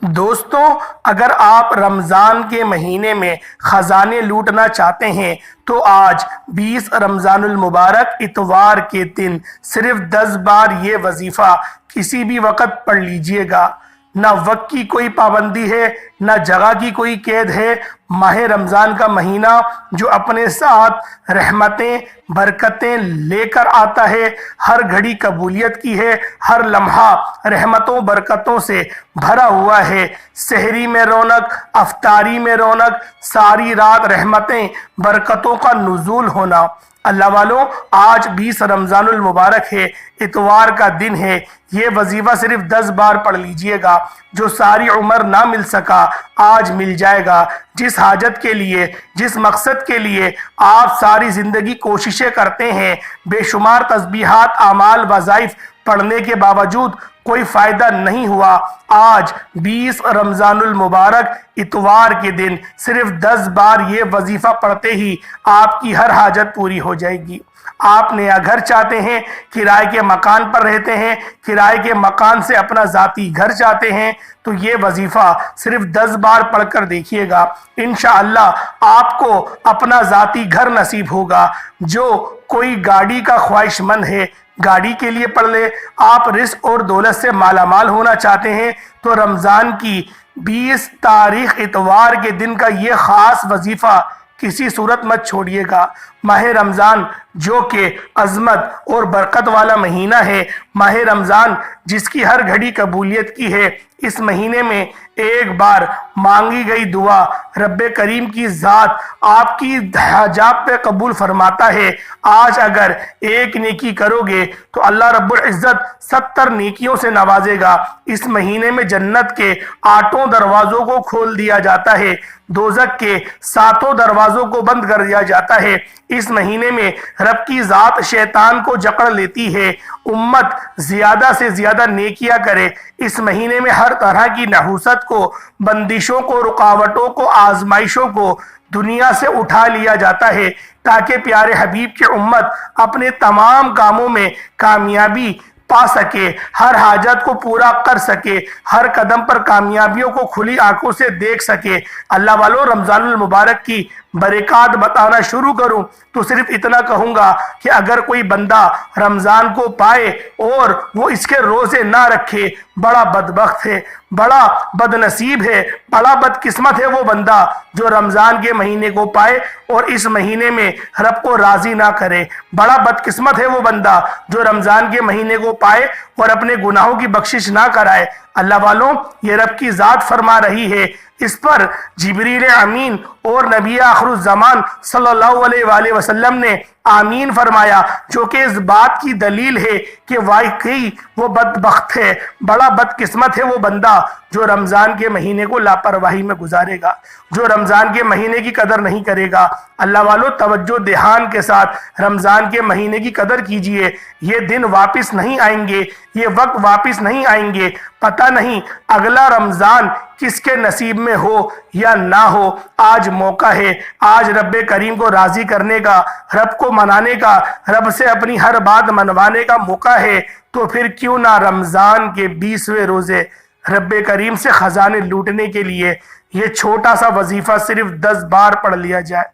دوستوں، اگر آپ رمضان کے مہینے میں خزانے لوٹنا چاہتے ہیں تو آج 20 رمضان المبارک اتوار کے دن صرف 10 بار یہ وظیفہ کسی بھی وقت پڑھ لیجئے گا۔ نہ وقت کی کوئی پابندی ہے، نہ جگہ کی کوئی قید ہے۔ ماہ رمضان کا مہینہ جو اپنے ساتھ رحمتیں برکتیں لے کر آتا ہے، ہر گھڑی قبولیت کی ہے، ہر لمحہ رحمتوں برکتوں سے بھرا ہوا ہے۔ سحری میں رونق، افطاری میں رونق، ساری رات رحمتیں برکتوں کا نزول ہونا۔ اللہ والوں، آج 20 رمضان المبارک ہے، اتوار کا دن ہے۔ یہ وظیفہ صرف 10 بار پڑھ لیجئے گا۔ جو ساری عمر نہ مل سکا آج مل جائے گا۔ جس حاجت کے لیے، جس مقصد کے لیے آپ ساری زندگی کوششیں کرتے ہیں، بے شمار تسبیحات اعمال وظائف پڑھنے کے باوجود کوئی فائدہ نہیں ہوا، آج 20 رمضان المبارک اتوار کے دن صرف 10 بار یہ وظیفہ پڑھتے ہی آپ کی ہر حاجت پوری ہو جائے گی۔ آپ نیا گھر چاہتے ہیں، کرائے کے مکان پر رہتے ہیں، کرائے کے مکان سے اپنا ذاتی گھر چاہتے ہیں، تو یہ وظیفہ صرف 10 بار پڑھ کر دیکھیے گا، انشاءاللہ آپ کو اپنا ذاتی گھر نصیب ہوگا۔ جو کوئی گاڑی کا خواہش مند ہے، گاڑی کے لیے پڑھ لے۔ آپ رزق اور دولت سے مالا مال ہونا چاہتے ہیں تو رمضان کی 20 تاریخ اتوار کے دن کا یہ خاص وظیفہ کسی صورت مت چھوڑیے گا۔ ماہ رمضان جو کہ عظمت اور برکت والا مہینہ ہے، ماہ رمضان جس کی ہر گھڑی قبولیت کی ہے، اس مہینے میں ایک بار مانگی گئی دعا رب کریم کی ذات آپ کی حاجات پہ قبول فرماتا ہے۔ آج اگر ایک نیکی کرو گے تو اللہ رب العزت 70 نیکیوں سے نوازے گا۔ اس مہینے میں جنت کے 8 دروازوں کو کھول دیا جاتا ہے، دوزخ کے 7 دروازوں کو بند کر دیا جاتا ہے۔ اس مہینے میں رب کی ذات شیطان کو جکڑ لیتی ہے۔ امت زیادہ سے زیادہ نیکیاں کرے۔ اس مہینے میں ہر طرح کی نحوست کو، بندشوں کو، رکاوٹوں کو، آزمائشوں کو دنیا سے اٹھا لیا جاتا ہے تاکہ پیارے حبیب کی امت اپنے تمام کاموں میں کامیابی پا سکے، ہر حاجت کو پورا کر سکے، ہر قدم پر کامیابیوں کو کھلی آنکھوں سے دیکھ سکے۔ اللہ والوں، رمضان المبارک کی برکات بتانا شروع کروں تو صرف اتنا کہوں گا کہ اگر کوئی بندہ رمضان کو پائے اور وہ اس کے روزے نہ رکھے، بڑا بدبخت ہے، بڑا بد نصیب ہے، بڑا بدقسمت ہے وہ بندہ جو رمضان کے مہینے کو پائے اور اس مہینے میں رب کو راضی نہ کرے۔ بڑا بدقسمت ہے وہ بندہ جو رمضان کے مہینے کو پائے اور اپنے گناہوں کی بخشش نہ کرائے۔ اللہ والوں، یہ رب کی ذات فرما رہی ہے۔ اس پر جبریل امین اور نبی آخر الزمان صلی اللہ علیہ وآلہ وسلم نے آمین فرمایا، جو کہ اس بات کی دلیل ہے کہ واقعی وہ بدبخت ہے، بڑا بدقسمت ہے وہ بندہ جو رمضان کے مہینے کو لاپرواہی میں گزارے گا، جو رمضان کے مہینے کی قدر نہیں کرے گا۔ اللہ والوں، توجہ دھیان کے ساتھ رمضان کے مہینے کی قدر کیجئے۔ یہ دن واپس نہیں آئیں گے، یہ وقت واپس نہیں آئیں گے۔ پتہ نہیں اگلا رمضان کس کے نصیب میں ہو یا نہ ہو۔ آج موقع ہے، آج رب کریم کو راضی کرنے کا، رب کو منانے کا، رب سے اپنی ہر بات منوانے کا موقع ہے۔ تو پھر کیوں نہ رمضان کے 20ویں روزے رب کریم سے خزانے لوٹنے کے لیے یہ چھوٹا سا وظیفہ صرف 10 بار پڑھ لیا جائے۔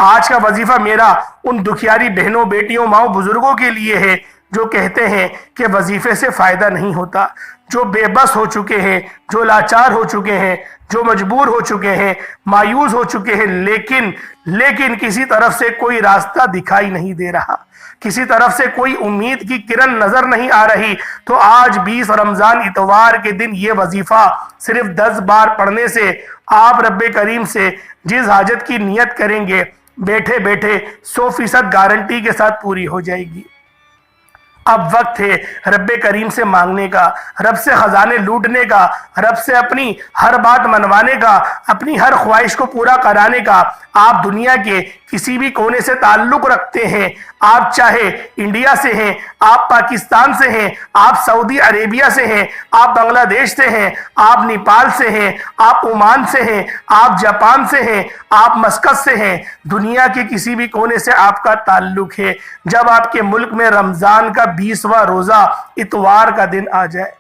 آج کا وظیفہ میرا ان دکھیاری بہنوں، بیٹیوں، ماؤں، بزرگوں کے لیے ہے جو کہتے ہیں کہ وظیفے سے فائدہ نہیں ہوتا، جو بے بس ہو چکے ہیں، جو لاچار ہو چکے ہیں، جو مجبور ہو چکے ہیں، مایوس ہو چکے ہیں، لیکن کسی طرف سے کوئی راستہ دکھائی نہیں دے رہا، کسی طرف سے کوئی امید کی کرن نظر نہیں آ رہی۔ تو آج 20 رمضان اتوار کے دن یہ وظیفہ صرف 10 بار پڑھنے سے آپ رب کریم سے جس حاجت کی نیت کریں گے، بیٹھے بیٹھے 100% گارنٹی کے ساتھ پوری ہو جائے گی۔ اب وقت ہے رب کریم سے مانگنے کا، رب سے خزانے لوٹنے کا، رب سے اپنی ہر بات منوانے کا، اپنی ہر خواہش کو پورا کرانے کا۔ آپ دنیا کے کسی بھی کونے سے تعلق رکھتے ہیں، آپ چاہے انڈیا سے ہیں، آپ پاکستان سے ہیں، آپ سعودی عربیہ سے ہیں، آپ بنگلہ دیش سے ہیں، آپ نیپال سے ہیں، آپ عمان سے ہیں، آپ جاپان سے ہیں، آپ مسقط سے ہیں، دنیا کے کسی بھی کونے سے آپ کا تعلق ہے۔ جب آپ کے ملک میں رمضان کا 20واں روزہ اتوار کا دن آ جائے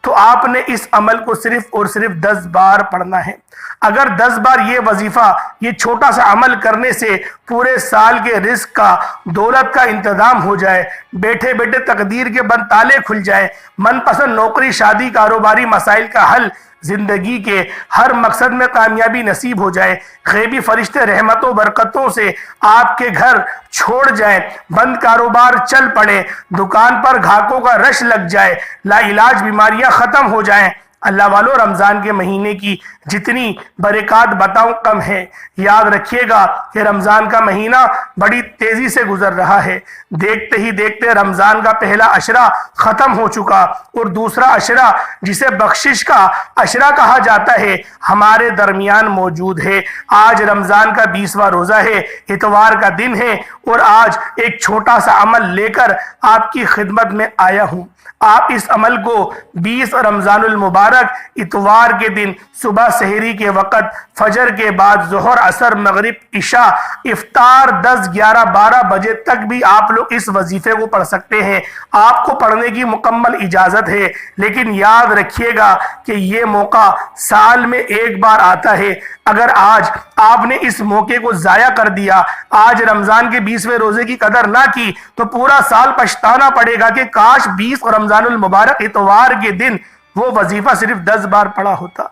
تو آپ نے اس عمل کو صرف اور صرف 10 بار پڑھنا ہے۔ اگر 10 بار یہ وظیفہ، یہ چھوٹا سا عمل کرنے سے پورے سال کے رزق کا، دولت کا انتظام ہو جائے، بیٹھے بیٹھے تقدیر کے بند تالے کھل جائے، من پسند نوکری، شادی، کاروباری مسائل کا حل، زندگی کے ہر مقصد میں کامیابی نصیب ہو جائے، غیبی فرشتے رحمتوں برکتوں سے آپ کے گھر چھوڑ جائیں، بند کاروبار چل پڑے، دکان پر گھاٹوں کا رش لگ جائے، لا علاج بیماریاں ختم ہو جائیں، اللہ والو رمضان کے مہینے کی جتنی برکات بتاؤں کم ہے۔ یاد رکھیے گا کہ رمضان کا مہینہ بڑی تیزی سے گزر رہا ہے۔ دیکھتے ہی دیکھتے رمضان کا پہلا عشرہ ختم ہو چکا اور دوسرا عشرہ، جسے بخشش کا عشرہ کہا جاتا ہے، ہمارے درمیان موجود ہے۔ آج رمضان کا 20واں روزہ ہے، اتوار کا دن ہے، اور آج ایک چھوٹا سا عمل لے کر آپ کی خدمت میں آیا ہوں۔ آپ اس عمل کو 20 رمضان المبارک اتوار کے دن صبح سحری کے وقت، فجر کے بعد، ظہر، عصر، مغرب، عشاء، افطار 10، 11، 12 بجے تک بھی آپ لوگ اس وظیفے کو پڑھ سکتے ہیں۔ آپ کو پڑھنے کی مکمل اجازت ہے، لیکن یاد رکھیے گا کہ یہ موقع سال میں ایک بار آتا ہے۔ اگر آج آپ نے اس موقع کو ضائع کر دیا، آج رمضان کے 20ویں روزے کی قدر نہ کی، تو پورا سال پچھتانا پڑے گا کہ کاش 20 رمضان المبارک اتوار کے دن وہ وظیفہ صرف 10 بار پڑھا ہوتا۔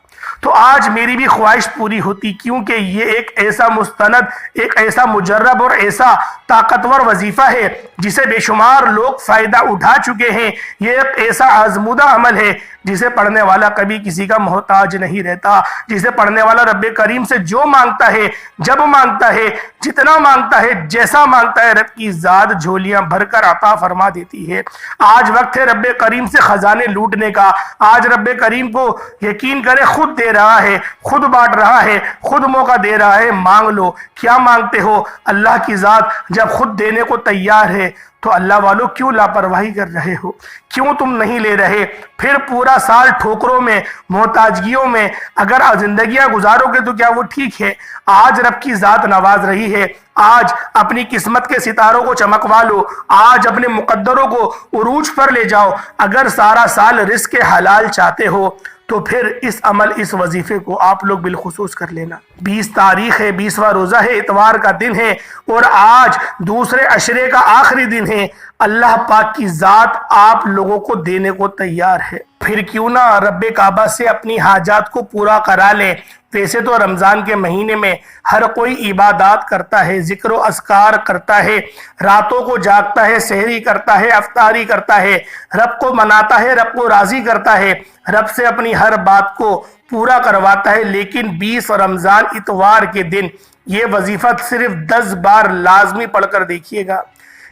تو آج میری بھی خواہش پوری ہوتی، کیونکہ یہ ایک ایسا مستند، ایک ایسا مجرب اور ایسا طاقتور وظیفہ ہے جسے بے شمار لوگ فائدہ اٹھا چکے ہیں۔ یہ ایک ایسا آزمودہ عمل ہے جسے پڑھنے والا کبھی کسی کا محتاج نہیں رہتا، جسے پڑھنے والا رب کریم سے جو مانگتا ہے، جب مانگتا ہے، جتنا مانگتا ہے، جیسا مانگتا ہے، رب کی ذات جھولیاں بھر کر عطا فرما دیتی ہے۔ آج وقت ہے رب کریم سے خزانے لوٹنے کا۔ آج رب کریم کو یقین کرے خود دے رہا ہے، خود بانٹ رہا ہے، خود موقع دے رہا ہے۔ مانگ لو، کیا مانگتے ہو؟ اللہ کی ذات جب خود دینے کو تیار ہے تو اللہ والوں کیوں لاپرواہی کر رہے ہو؟ کیوں تم نہیں لے رہے؟ پھر پورا سال ٹھوکروں میں، محتاجگیوں میں اگر زندگیاں گزارو گے تو کیا وہ ٹھیک ہے؟ آج رب کی ذات نواز رہی ہے۔ آج اپنی قسمت کے ستاروں کو چمکوا لو، آج اپنے مقدروں کو عروج پر لے جاؤ۔ اگر سارا سال رزق حلال چاہتے ہو تو پھر اس عمل، اس وظیفے کو آپ لوگ بالخصوص کر لینا۔ 20 تاریخ ہے، 20واں روزہ ہے، اتوار کا دن ہے، اور آج دوسرے عشرے کا آخری دن ہے۔ اللہ پاک کی ذات آپ لوگوں کو دینے کو تیار ہے۔ پھر کیوں نہ رب کعبہ سے اپنی حاجات کو پورا کرا لیں۔ ویسے تو رمضان کے مہینے میں ہر کوئی عبادات کرتا ہے، ذکر و اذکار کرتا ہے، راتوں کو جاگتا ہے، سحری کرتا ہے، افطاری کرتا ہے، رب کو مناتا ہے، رب کو راضی کرتا ہے، رب سے اپنی ہر بات کو پورا کرواتا ہے۔ لیکن 20 رمضان اتوار کے دن یہ وظیفہ صرف 10 بار لازمی پڑھ کر دیکھیے گا۔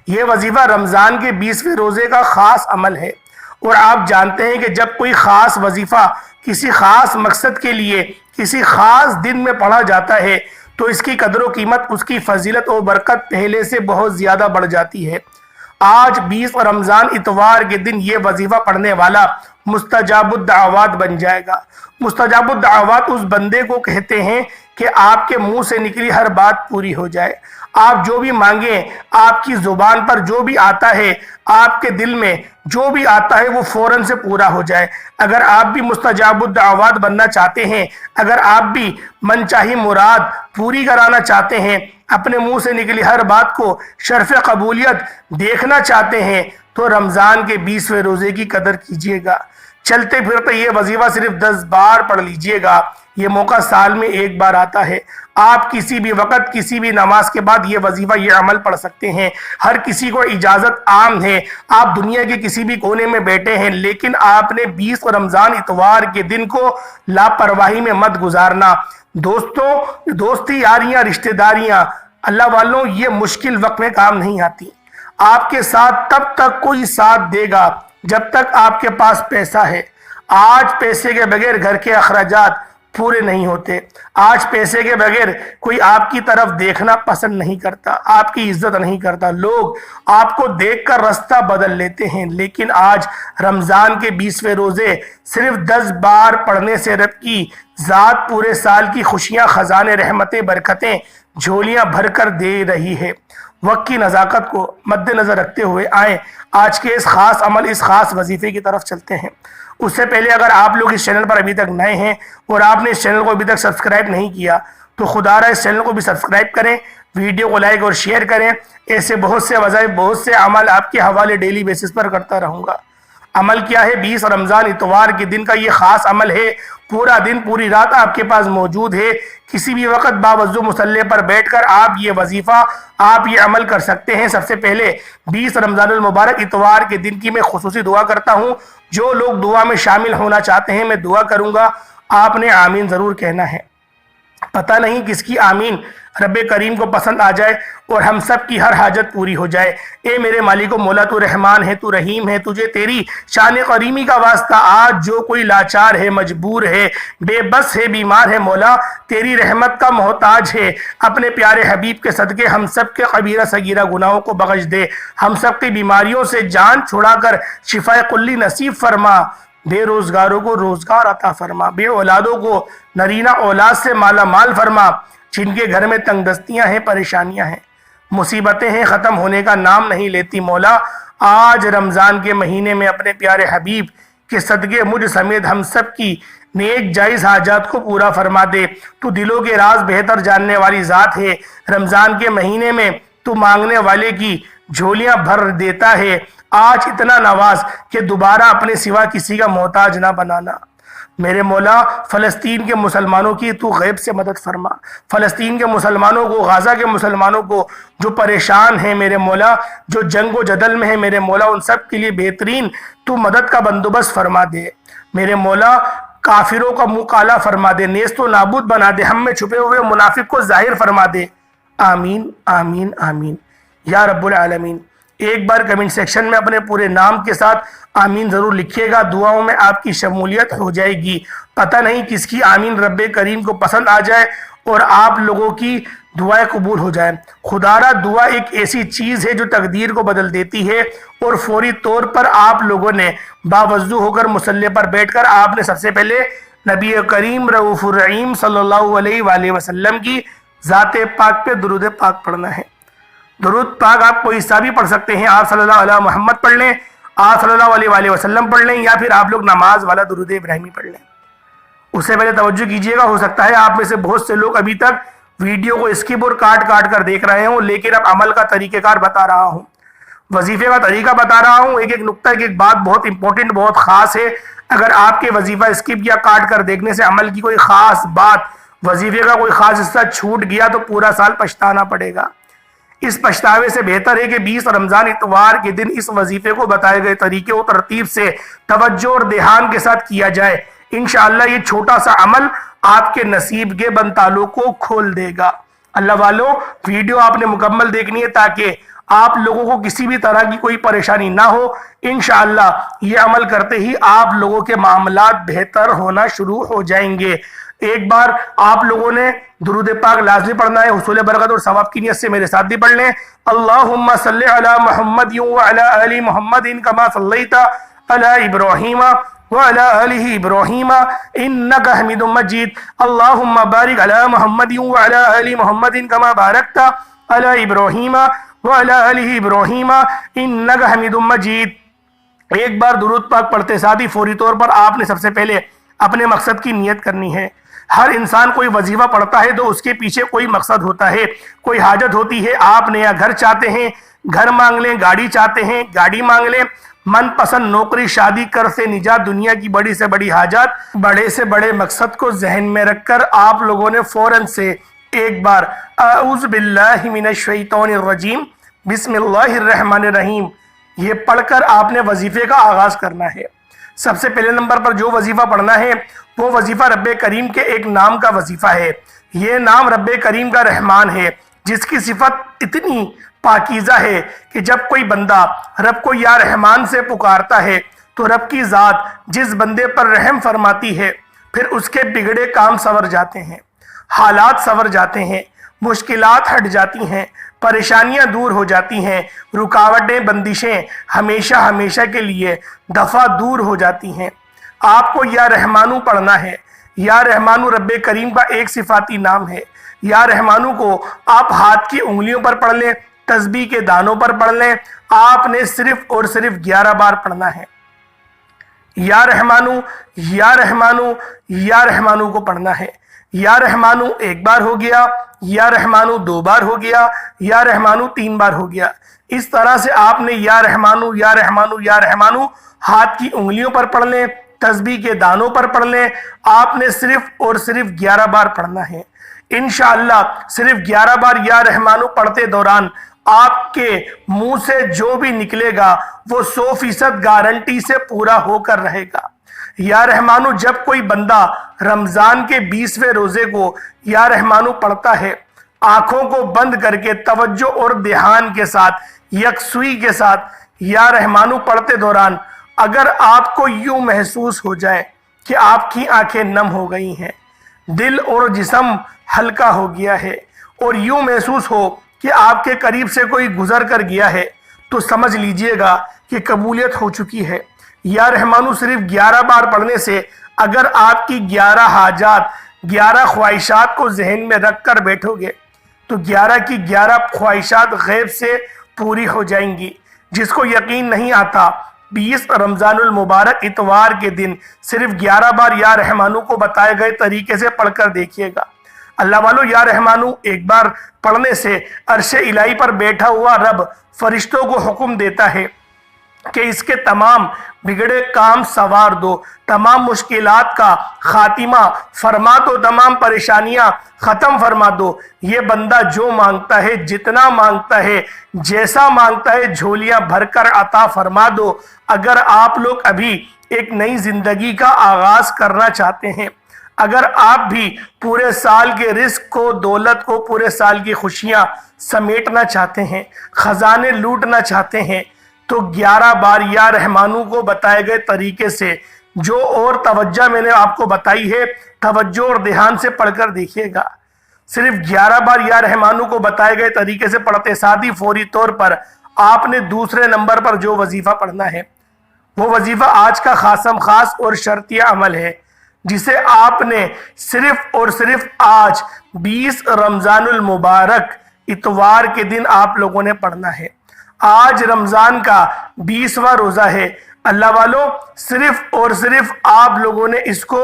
یہ وظیفہ رمضان کے 20ویں روزے کا خاص عمل ہے، اور آپ جانتے ہیں کہ جب کوئی خاص وظیفہ کسی خاص مقصد کے لیے کسی خاص دن میں پڑھا جاتا ہے تو اس کی قدر و قیمت، اس کی فضیلت و برکت پہلے سے بہت زیادہ بڑھ جاتی ہے۔ آج 20 رمضان اتوار کے دن یہ وظیفہ پڑھنے والا مستجاب الدعوات بن جائے گا۔ مستجاب الدعوات اس بندے کو کہتے ہیں کہ آپ کے منہ سے نکلی ہر بات پوری ہو جائے۔ آپ جو بھی مانگیں، آپ کی زبان پر جو بھی آتا ہے، آپ کے دل میں جو بھی آتا ہے، وہ فوراً سے پورا ہو جائے۔ اگر آپ بھی مستجاب الدعوات بننا چاہتے ہیں، اگر آپ بھی من چاہی مراد پوری کرانا چاہتے ہیں، اپنے منہ سے نکلی ہر بات کو شرف قبولیت دیکھنا چاہتے ہیں، تو رمضان کے 20ویں روزے کی قدر کیجیے گا۔ چلتے پھرتے یہ وظیفہ صرف 10 بار پڑھ لیجئے گا۔ یہ موقع سال میں ایک بار آتا ہے۔ آپ کسی بھی وقت، کسی بھی نماز کے بعد یہ وظیفہ، یہ عمل پڑھ سکتے ہیں۔ ہر کسی کو اجازت عام ہے۔ آپ دنیا کے کسی بھی کونے میں بیٹھے ہیں، لیکن آپ نے 20 رمضان اتوار کے دن کو لاپرواہی میں مت گزارنا۔ دوستوں، دوستی یاریاں، رشتہ داریاں، اللہ والوں، یہ مشکل وقت میں کام نہیں آتی۔ آپ کے ساتھ تب تک کوئی ساتھ دے گا جب تک آپ کے پاس پیسہ ہے۔ آج پیسے کے بغیر گھر کے اخراجات پورے نہیں ہوتے۔ آج پیسے کے بغیر کوئی آپ کی طرف دیکھنا پسند نہیں کرتا، آپ کی عزت نہیں کرتا، لوگ آپ کو دیکھ کر رستہ بدل لیتے ہیں۔ لیکن آج رمضان کے 20ویں روزے صرف 10 بار پڑھنے سے رب کی ذات پورے سال کی خوشیاں، خزانے، رحمتیں، برکتیں جھولیاں بھر کر دے رہی ہے۔ وقت کی نزاکت کو مد نظر رکھتے ہوئے آئیں آج کے اس خاص عمل، اس خاص وظیفے کی طرف چلتے ہیں، اس سے پہلے اگر آپ لوگ اس چینل پر ابھی تک نئے ہیں اور آپ نے اس چینل کو ابھی تک سبسکرائب نہیں کیا تو خدا را اس چینل کو بھی سبسکرائب کریں، ویڈیو کو لائک اور شیئر کریں۔ ایسے بہت سے وظائف، بہت سے عمل آپ کے حوالے ڈیلی بیسس پر کرتا رہوں گا۔ عمل کیا ہے؟ 20 رمضان اتوار کے دن کا یہ خاص عمل ہے، پورا دن پوری رات آپ کے پاس موجود ہے، کسی بھی وقت باوضو مصلی پر بیٹھ کر آپ یہ وظیفہ، آپ یہ عمل کر سکتے ہیں۔ سب سے پہلے 20 رمضان المبارک اتوار کے دن کی میں خصوصی دعا کرتا ہوں، جو لوگ دعا میں شامل ہونا چاہتے ہیں میں دعا کروں گا، آپ نے آمین ضرور کہنا ہے۔ پتہ نہیں کس کی آمین رب کریم کو پسند آ جائے اور ہم سب کی ہر حاجت پوری ہو جائے۔ اے میرے مالک و مولا، تو رحمان ہے، تو رحیم ہے، تجھے تیری شان کریمی کا واسطہ آج جو کوئی لاچار ہے، مجبور ہے، بے بس ہے، بیمار ہے، مولا تیری رحمت کا محتاج ہے، اپنے پیارے حبیب کے صدقے ہم سب کے کبیرہ صغیرہ گناہوں کو بخش دے، ہم سب کی بیماریوں سے جان چھڑا کر شفائے کلی نصیب فرما، بے روزگاروں کو روزگار عطا فرما، بے اولادوں کو نرینہ اولاد سے مالا مال فرما، جن کے گھر میں تنگ دستیاں ہیں، پریشانیاں ہیں، مصیبتیں ہیں، ختم ہونے کا نام نہیں لیتی، مولا آج رمضان کے مہینے میں اپنے پیارے حبیب کے صدقے مجھ سمیت ہم سب کی نیک جائز حاجات کو پورا فرما دے۔ تو دلوں کے راز بہتر جاننے والی ذات ہے، رمضان کے مہینے میں تو مانگنے والے کی جھولیاں بھر دیتا ہے، آج اتنا نواز کہ دوبارہ اپنے سوا کسی کا محتاج نہ بنانا۔ میرے مولا فلسطین کے مسلمانوں کی تو غیب سے مدد فرما، فلسطین کے مسلمانوں کو، غزہ کے مسلمانوں کو جو پریشان ہیں میرے مولا، جو جنگ و جدل میں ہیں میرے مولا، ان سب کے لیے بہترین تو مدد کا بندوبست فرما دے میرے مولا، کافروں کا منہ کالا فرما دے، نیست و نابود بنا دے، ہم میں چھپے ہوئے منافق کو ظاہر فرما دے، آمین آمین آمین یا رب العالمین۔ ایک بار کمنٹ سیکشن میں اپنے پورے نام کے ساتھ آمین ضرور لکھیے گا، دعاؤں میں آپ کی شمولیت ہو جائے گی۔ پتہ نہیں کس کی آمین رب کریم کو پسند آ جائے اور آپ لوگوں کی دعائیں قبول ہو جائیں۔ خدا را دعا ایک ایسی چیز ہے جو تقدیر کو بدل دیتی ہے، اور فوری طور پر آپ لوگوں نے باوضو ہو کر مصلی پر بیٹھ کر آپ نے سب سے پہلے نبی کریم رؤوف الرحیم صلی اللہ علیہ وآلہ وسلم کی ذات پاک پہ درود پاک پڑھنا ہے۔ درود پاک آپ کوئی حصہ بھی پڑھ سکتے ہیں، آپ صلی اللہ علیہ محمد پڑھ لیں، آپ صلی اللہ علیہ وآلہ وسلم پڑھ لیں، یا پھر آپ لوگ نماز والا درود ابراہیمی پڑھ لیں۔ اس سے پہلے توجہ کیجئے گا، ہو سکتا ہے آپ میں سے بہت سے لوگ ابھی تک ویڈیو کو اسکپ اور کاٹ کاٹ کر دیکھ رہے ہوں، لیکن اب عمل کا طریقہ کار بتا رہا ہوں، وظیفے کا طریقہ بتا رہا ہوں، ایک ایک نقطہ، ایک ایک بات بہت امپورٹنٹ، بہت خاص ہے۔ اگر آپ کے وظیفہ اسکپ یا کاٹ کر دیکھنے سے عمل کی کوئی خاص بات، وظیفے کا کوئی خاص حصہ چھوٹ گیا تو پورا سال پچھتانا پڑے گا۔ اس پچھتاوے سے بہتر ہے کہ 20 رمضان اتوار کے دن اس وظیفے کو بتائے گئے طریقے و ترتیب سے توجہ اور دھیان کے ساتھ کیا جائے۔ انشاءاللہ یہ چھوٹا سا عمل آپ کے نصیب کے بنتالوں کو کھول دے گا۔ اللہ والو، ویڈیو آپ نے مکمل دیکھنی ہے تاکہ آپ لوگوں کو کسی بھی طرح کی کوئی پریشانی نہ ہو۔ انشاءاللہ یہ عمل کرتے ہی آپ لوگوں کے معاملات بہتر ہونا شروع ہو جائیں گے۔ ایک بار آپ لوگوں نے درود پاک لازمی پڑھنا ہے، حصول برکت اور ثواب کی نیت سے میرے ساتھ بھی پڑھ لیں۔ اللہم صلی علی محمد وعلی آل محمد کما صلیت علی ابراہیم وعلی آل ابراہیم انک حمید مجید۔ اللہم بارک علی محمد وعلی آل محمد کما بارکت علی ابراہیم وعلی آل ابراہیم انک حمید مجید۔ ایک بار درود پاک پڑھتے ساتھ ہی فوری طور پر آپ نے سب سے پہلے اپنے مقصد کی نیت کرنی ہے۔ ہر انسان کوئی وظیفہ پڑھتا ہے تو اس کے پیچھے کوئی مقصد ہوتا ہے، کوئی حاجت ہوتی ہے۔ آپ نیا گھر چاہتے ہیں، گھر مانگ لیں، گاڑی چاہتے ہیں، گاڑی مانگ لیں، من پسند نوکری، شادی، قرض سے نجات، دنیا کی بڑی سے بڑی حاجات، بڑے سے بڑے مقصد کو ذہن میں رکھ کر آپ لوگوں نے فوراً سے ایک بار اعوذ باللہ من الشیطان الرجیم بسم اللہ الرحمن الرحیم یہ پڑھ کر آپ نے وظیفے کا آغاز کرنا ہے۔ سب سے پہلے نمبر پر جو وظیفہ پڑھنا ہے وہ وظیفہ رب کریم کے ایک نام کا وظیفہ ہے۔ یہ نام رب کریم کا رحمان ہے، جس کی صفت اتنی پاکیزہ ہے کہ جب کوئی بندہ رب کو یا رحمان سے پکارتا ہے تو رب کی ذات جس بندے پر رحم فرماتی ہے پھر اس کے بگڑے کام سنور جاتے ہیں، حالات سنور جاتے ہیں، مشکلات ہٹ جاتی ہیں، پریشانیاں دور ہو جاتی ہیں، رکاوٹیں، بندشیں ہمیشہ ہمیشہ کے لیے دفع دور ہو جاتی ہیں۔ آپ کو یا رحمانو پڑھنا ہے۔ یا رحمانو رب کریم کا ایک صفاتی نام ہے۔ یا رحمانو کو آپ ہاتھ کی انگلیوں پر پڑھ لیں، تسبیح کے دانوں پر پڑھ لیں۔ آپ نے صرف اور صرف 11 بار پڑھنا ہے۔ یا رحمانو یا رحمانو یا رحمانو کو پڑھنا ہے۔ یا رحمانو ایک بار ہو گیا، یا رحمانو دو بار ہو گیا، یا رحمانو تین بار ہو گیا۔ اس طرح سے آپ نے یا رحمانو یا رحمانو یا رحمانو ہاتھ کی انگلیوں پر پڑھ لیں، تسبیح کے دانوں پر پڑھ لیں۔ آپ نے صرف اور صرف 11 بار پڑھنا ہے۔ انشاءاللہ صرف 11 بار یا رحمانو پڑھتے دوران آپ کے منہ سے جو بھی نکلے گا وہ 100% گارنٹی سے پورا ہو کر رہے گا۔ یا رحمانو جب کوئی بندہ رمضان کے 20ویں روزے کو یا رحمانو پڑھتا ہے، آنکھوں کو بند کر کے توجہ اور دھیان کے ساتھ، یکسوئی کے ساتھ یا رحمانو پڑھتے دوران اگر آپ کو یوں محسوس ہو جائے کہ آپ کی آنکھیں نم ہو گئی ہیں، دل اور جسم ہلکا ہو گیا ہے، اور یوں محسوس ہو کہ آپ کے قریب سے کوئی گزر کر گیا ہے، تو سمجھ لیجئے گا کہ قبولیت ہو چکی ہے۔ یا رحمانو صرف 11 بار پڑھنے سے اگر آپ کی 11 حاجات، 11 خواہشات کو ذہن میں رکھ کر بیٹھو گے تو 11 کی 11 خواہشات غیب سے پوری ہو جائیں گی۔ جس کو یقین نہیں آتا 20 رمضان المبارک اتوار کے دن صرف 11 بار یا رحمانو کو بتائے گئے طریقے سے پڑھ کر دیکھیے گا۔ اللہ والو یا رحمانو ایک بار پڑھنے سے عرش الہی پر بیٹھا ہوا رب فرشتوں کو حکم دیتا ہے کہ اس کے تمام بگڑے کام سوار دو، تمام مشکلات کا خاتمہ فرما دو، تمام پریشانیاں ختم فرما دو۔ یہ بندہ جو مانگتا ہے، جتنا مانگتا ہے، جیسا مانگتا ہے، جھولیاں بھر کر عطا فرما دو۔ اگر آپ لوگ ابھی ایک نئی زندگی کا آغاز کرنا چاہتے ہیں، اگر آپ بھی پورے سال کے رزق کو، دولت کو، پورے سال کی خوشیاں سمیٹنا چاہتے ہیں، خزانے لوٹنا چاہتے ہیں، تو 11 بار یا رحمانو کو بتائے گئے طریقے سے جو اور توجہ میں نے آپ کو بتائی ہے، توجہ اور دھیان سے پڑھ کر دیکھیے گا۔ صرف 11 بار یا رحمانو کو بتائے گئے طریقے سے پڑھتے ساتھ ہی فوری طور پر آپ نے دوسرے نمبر پر جو وظیفہ پڑھنا ہے وہ وظیفہ آج کا خاصم خاص اور شرطیہ عمل ہے، جسے آپ نے صرف اور صرف آج 20 رمضان المبارک اتوار کے دن آپ لوگوں نے پڑھنا ہے۔ آج رمضان کا 20واں روزہ ہے۔ اللہ والو صرف اور صرف آپ لوگوں نے اس کو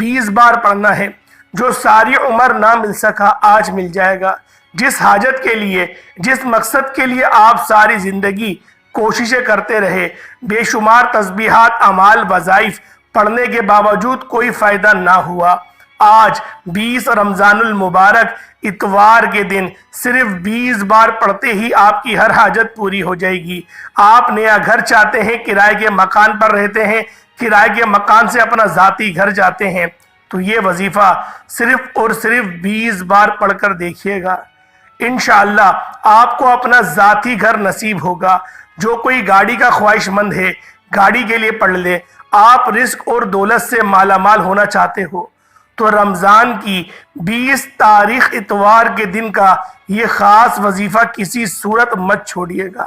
20 بار پڑھنا ہے۔ جو ساری عمر نہ مل سکا آج مل جائے گا۔ جس حاجت کے لیے، جس مقصد کے لیے آپ ساری زندگی کوششیں کرتے رہے، بے شمار تسبیحات، اعمال، وظائف پڑھنے کے باوجود کوئی فائدہ نہ ہوا، آج 20 رمضان المبارک اتوار کے دن صرف 20 بار پڑھتے ہی آپ کی ہر حاجت پوری ہو جائے گی۔ آپ نیا گھر چاہتے ہیں، کرائے کے مکان پر رہتے ہیں، کرائے کے مکان سے اپنا ذاتی گھر جاتے ہیں، تو یہ وظیفہ صرف اور صرف 20 بار پڑھ کر دیکھیے گا۔ انشاءاللہ آپ کو اپنا ذاتی گھر نصیب ہوگا۔ جو کوئی گاڑی کا خواہش مند ہے، گاڑی کے لیے پڑھ لے۔ آپ رزق اور دولت سے مالا مال ہونا چاہتے ہو تو رمضان کی 20 تاریخ اتوار کے دن کا یہ خاص وظیفہ کسی صورت مت چھوڑیے گا۔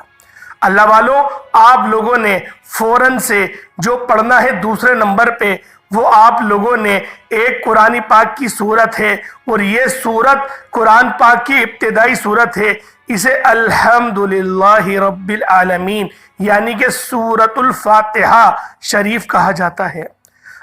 اللہ والو آپ لوگوں نے فوراً سے جو پڑھنا ہے دوسرے نمبر پہ، وہ آپ لوگوں نے ایک قرآن پاک کی سورت ہے، اور یہ سورت قرآن پاک کی ابتدائی سورت ہے۔ اسے الحمدللہ رب العالمین یعنی کہ سورۃ الفاتحہ شریف کہا جاتا ہے۔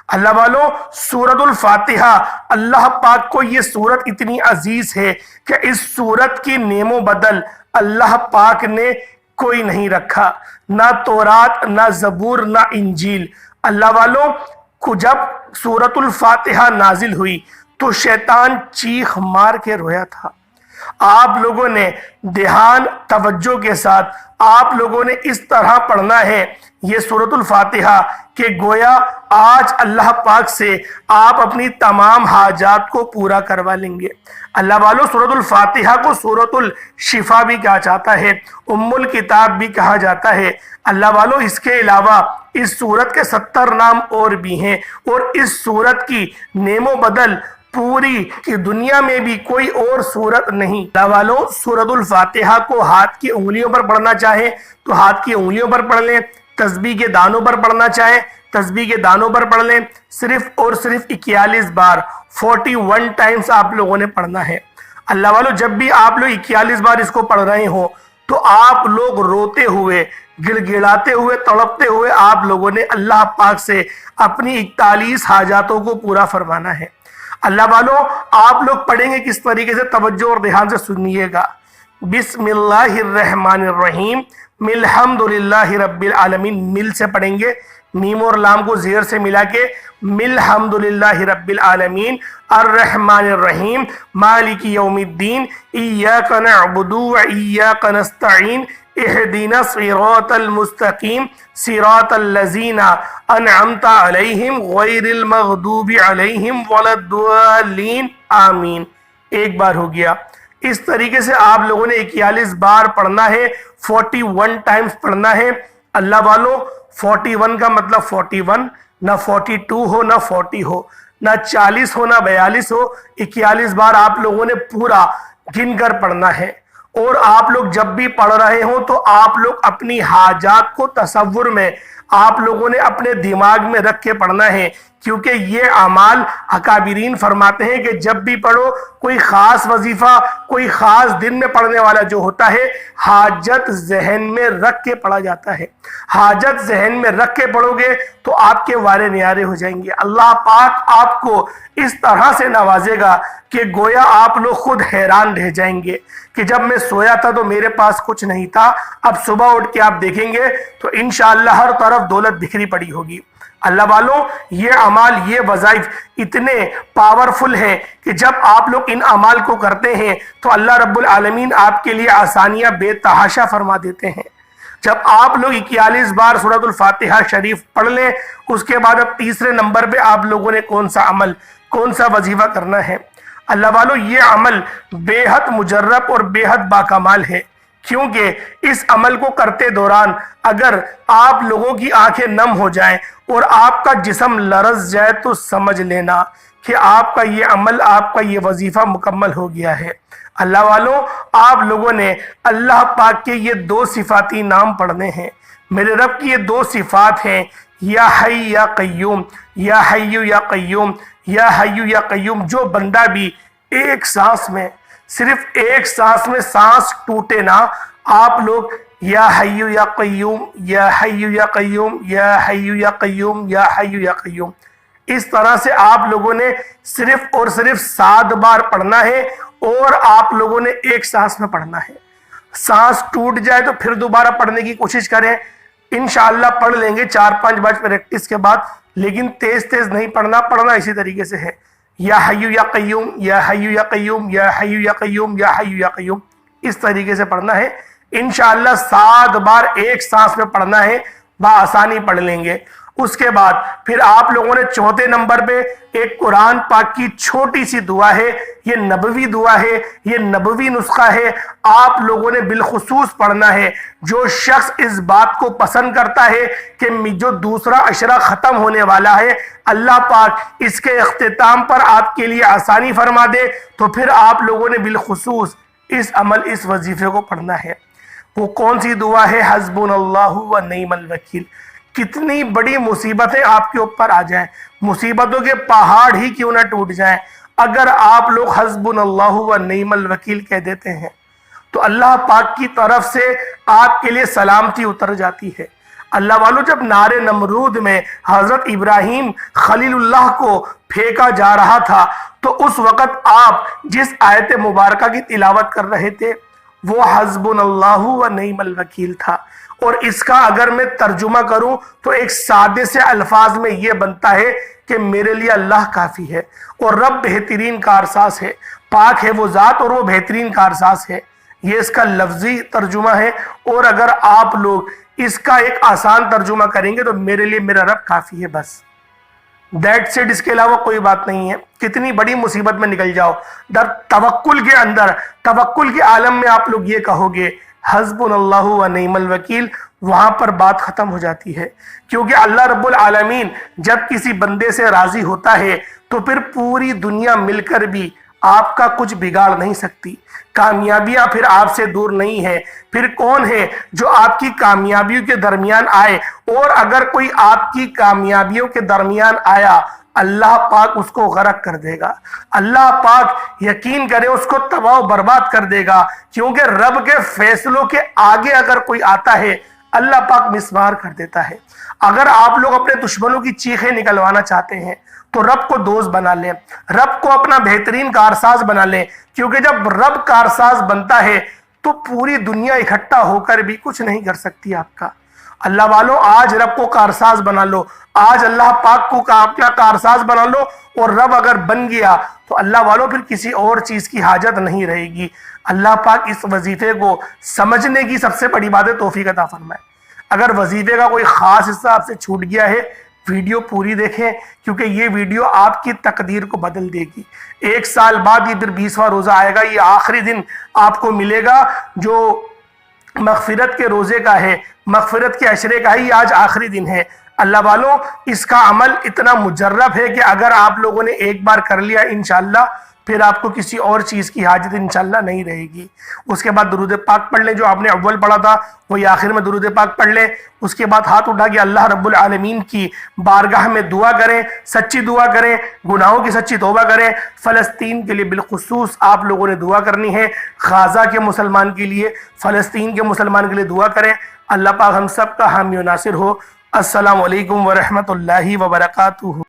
اللہ والو سورۃ الفاتحہ اللہ پاک کو یہ سورت اتنی عزیز ہے کہ اس سورت کی نیم و بدل اللہ پاک نے کوئی نہیں رکھا، نہ تورات، نہ زبور، نہ انجیل۔ اللہ والو کو جب سورۃ الفاتحہ نازل ہوئی تو شیطان چیخ مار کے رویا تھا۔ آپ لوگوں نے دھیان، توجہ کے ساتھ آپ لوگوں نے اس طرح پڑھنا ہے یہ سورۃ الفاتحہ کہ گویا آج اللہ پاک سے آپ اپنی تمام حاجات کو پورا کروا لیں گے۔ اللہ والو سورۃ الفاتحہ کو سورۃ الشفا بھی کہا جاتا ہے، ام الکتاب بھی کہا جاتا ہے۔ اللہ والو اس کے علاوہ اس سورت کے 70 نام اور بھی ہیں، اور اس سورت کی نیم و بدل پوری کی دنیا میں بھی کوئی اور سورت نہیں۔ اللہ والو سورۃ الفاتحہ کو ہاتھ کی انگلیوں پر پڑھنا چاہیں تو ہاتھ کی انگلیوں پر پڑھ لیں، تسبیح کے دانوں پر پڑھنا چاہیں تسبیح کے دانوں پر پڑھ لیں۔ صرف اور صرف 41 بار 41 ٹائمز آپ لوگوں نے پڑھنا ہے۔ اللہ والو جب بھی آپ لوگ 41 بار اس کو پڑھ رہے ہوں تو آپ لوگ روتے ہوئے گڑ گڑاتے ہوئے تڑپتے ہوئے آپ لوگوں نے اللہ پاک سے اپنی 41 حاجاتوں کو پورا فرمانا ہے۔ اللہ والوں آپ لوگ پڑھیں گے کس طریقے سے، توجہ اور دھیان سے سنیے گا۔ بسم اللہ الرحمن الرحیم، الحمدللہ رب العالمین، مل سے پڑھیں گے، میم اور لام کو زیر سے ملا کے، الحمدللہ رب العالمین الرحمن الرحیم مالک یوم الدین ایاک نعبد و ایاک نستعین اہدنا الصراط المستقیم صراط الذین انعمت علیہم غیر المغضوب علیہم ولا الضالین آمین۔ ایک بار ہو گیا۔ اس طریقے سے آپ لوگوں نے 41 بار پڑھنا ہے، 41 ٹائمز پڑھنا ہے۔ اللہ والوں 41 کا مطلب 41، نہ 42 ہو نہ 40 ہو، نہ 40 ہو نہ 42 ہو، 41 بار آپ لوگوں نے پورا گن کر پڑھنا ہے۔ اور آپ لوگ جب بھی پڑھ رہے ہوں تو آپ لوگ اپنی حاجات کو تصور میں آپ لوگوں نے اپنے دماغ میں رکھ کے پڑھنا ہے، کیونکہ یہ اعمال اکابرین فرماتے ہیں کہ جب بھی پڑھو کوئی خاص وظیفہ کوئی خاص دن میں پڑھنے والا جو ہوتا ہے، حاجت ذہن میں رکھ کے پڑھا جاتا ہے۔ حاجت ذہن میں رکھ کے پڑھو گے تو آپ کے وارے نیارے ہو جائیں گے۔ اللہ پاک آپ کو اس طرح سے نوازے گا کہ گویا آپ لوگ خود حیران رہ جائیں گے کہ جب میں سویا تھا تو میرے پاس کچھ نہیں تھا، اب صبح اٹھ کے آپ دیکھیں گے تو انشاءاللہ ہر طرف دولت بکھری پڑی ہوگی۔ اللہ والوں یہ اعمال، یہ وظائف اتنے پاورفل ہیں کہ جب آپ لوگ ان اعمال کو کرتے ہیں تو اللہ رب العالمین آپ کے لیے آسانیاں بے تحاشا فرما دیتے ہیں۔ جب آپ لوگ 41 بار سورۃ الفاتحہ شریف پڑھ لیں، اس کے بعد اب تیسرے نمبر پہ آپ لوگوں نے کون سا عمل، کون سا وظیفہ کرنا ہے۔ اللہ والوں یہ عمل بے حد مجرب اور بے حد باکمال ہے، کیونکہ اس عمل کو کرتے دوران اگر آپ لوگوں کی آنکھیں نم ہو جائیں اور آپ کا جسم لرز جائے تو سمجھ لینا کہ آپ کا یہ عمل، آپ کا یہ وظیفہ مکمل ہو گیا ہے۔ اللہ والوں آپ لوگوں نے اللہ پاک کے یہ 2 صفاتی نام پڑھنے ہیں۔ میرے رب کی یہ 2 صفات ہیں، یا حی یا قیوم، یا حی یا قیوم، یا حی یا قیوم۔ جو بندہ بھی ایک سانس میں، صرف ایک سانس میں سانس ٹوٹے نا، آپ لوگ یا حی یا قیوم، یا حی یا قیوم، یا حی یا قیوم، یا حی یا قیوم، اس طرح سے آپ لوگوں نے صرف اور صرف 7 بار پڑھنا ہے اور آپ لوگوں نے ایک سانس میں پڑھنا ہے۔ سانس ٹوٹ جائے تو پھر دوبارہ پڑھنے کی کوشش کریں، انشاءاللہ پڑھ لیں گے 4-5 بار پریکٹس کے بعد، لیکن تیز تیز نہیں پڑھنا، پڑھنا اسی طریقے سے ہے، یا حی یا قیوم، یا حی یا قیوم، یا حی یا قیوم، یا حی یا قیوم، اس طریقے سے پڑھنا ہے۔ انشاءاللہ 7 بار ایک سانس میں پڑھنا ہے، بآسانی پڑھ لیں گے۔ اس کے بعد پھر آپ لوگوں نے 4تھے نمبر پہ ایک قرآن پاک کی چھوٹی سی دعا ہے، یہ نبوی دعا ہے، یہ نبوی نسخہ ہے، آپ لوگوں نے بالخصوص پڑھنا ہے۔ جو شخص اس بات کو پسند کرتا ہے کہ جو دوسرا عشرہ ختم ہونے والا ہے اللہ پاک اس کے اختتام پر آپ کے لیے آسانی فرما دے، تو پھر آپ لوگوں نے بالخصوص اس عمل، اس وظیفے کو پڑھنا ہے۔ وہ کون سی دعا ہے؟ حسبنا اللہ و نعم الوکیل۔ کتنی بڑی مصیبتیں آپ کے اوپر آ جائیں، مصیبتوں کے پہاڑ ہی کیوں نہ ٹوٹ جائیں، اگر آپ لوگ حسبنا اللہ و نعم الوکیل کہہ دیتے ہیں تو اللہ پاک کی طرف سے آپ کے لیے سلامتی اتر جاتی ہے۔ اللہ والوں جب نار نمرود میں حضرت ابراہیم خلیل اللہ کو پھینکا جا رہا تھا تو اس وقت آپ جس آیت مبارکہ کی تلاوت کر رہے تھے وہ حسبنا اللہ و نعم الوکیل تھا، اور اس کا اگر میں ترجمہ کروں تو ایک سادے سے الفاظ میں یہ بنتا ہے کہ میرے لیے اللہ کافی ہے اور رب بہترین کارساز ہے، پاک ہے وہ ذات اور وہ بہترین کارساز ہے، یہ اس کا لفظی ترجمہ ہے۔ اور اگر آپ لوگ اس کا ایک آسان ترجمہ کریں گے تو میرے لیے میرا رب کافی ہے، بس دیٹس اٹ، اس کے علاوہ کوئی بات نہیں ہے۔ کتنی بڑی مصیبت میں نکل جاؤ، در توکل کے اندر، توکل کے عالم میں آپ لوگ یہ کہو گے حسبنا اللہ و نعم الوکیل، وہاں پر بات ختم ہو جاتی ہے، کیونکہ اللہ رب العالمین جب کسی بندے سے راضی ہوتا ہے تو پھر پوری دنیا مل کر بھی آپ کا کچھ بگاڑ نہیں سکتی، کامیابیاں پھر آپ سے دور نہیں ہے۔ پھر کون ہے جو آپ کی کامیابیوں کے درمیان آئے؟ اور اگر کوئی آپ کی کامیابیوں کے درمیان آیا، اللہ پاک اس کو غرق کر دے گا، اللہ پاک یقین کرے اس کو تباہ و برباد کر دے گا، کیونکہ رب کے فیصلوں کے آگے اگر کوئی آتا ہے اللہ پاک مسمار کر دیتا ہے۔ اگر آپ لوگ اپنے دشمنوں کی چیخیں نکلوانا چاہتے ہیں تو رب کو دوست بنا لیں، رب کو اپنا بہترین کارساز بنا لیں، کیونکہ جب رب کارساز بنتا ہے تو پوری دنیا اکٹھا ہو کر بھی کچھ نہیں کر سکتی آپ کا۔ اللہ والوں، آج رب کو کارساز بنا لو، آج اللہ پاک کو اپنا کارساز بنا لو، اور رب اگر بن گیا تو اللہ والوں پھر کسی اور چیز کی حاجت نہیں رہے گی۔ اللہ پاک اس وظیفے کو سمجھنے کی سب سے بڑی بات ہے توفیق عطا فرمائے۔ اگر وظیفے کا کوئی خاص حصہ آپ سے چھوٹ گیا ہے، ویڈیو پوری دیکھیں، کیونکہ یہ ویڈیو آپ کی تقدیر کو بدل دے گی۔ 1 سال بعد یہ پھر 20واں روزہ آئے گا، یہ آخری دن آپ کو ملے گا جو مغفرت کے روزے کا ہے، مغفرت کے عشرے کا ہے، یہ آج آخری دن ہے۔ اللہ والوں، اس کا عمل اتنا مجرب ہے کہ اگر آپ لوگوں نے ایک بار کر لیا انشاءاللہ پھر آپ کو کسی اور چیز کی حاجت انشاءاللہ نہیں رہے گی۔ اس کے بعد درود پاک پڑھ لیں، جو آپ نے اول پڑھا تھا وہی آخر میں درود پاک پڑھ لیں۔ اس کے بعد ہاتھ اٹھا کے اللہ رب العالمین کی بارگاہ میں دعا کریں، سچی دعا کریں، گناہوں کی سچی توبہ کریں۔ فلسطین کے لیے بالخصوص آپ لوگوں نے دعا کرنی ہے، غزہ کے مسلمان کے لیے، فلسطین کے مسلمان کے لیے دعا کریں۔ اللہ پاک ہم سب کا حامی و ناصر ہو۔ السلام علیکم ورحمۃ اللہ وبرکاتہ۔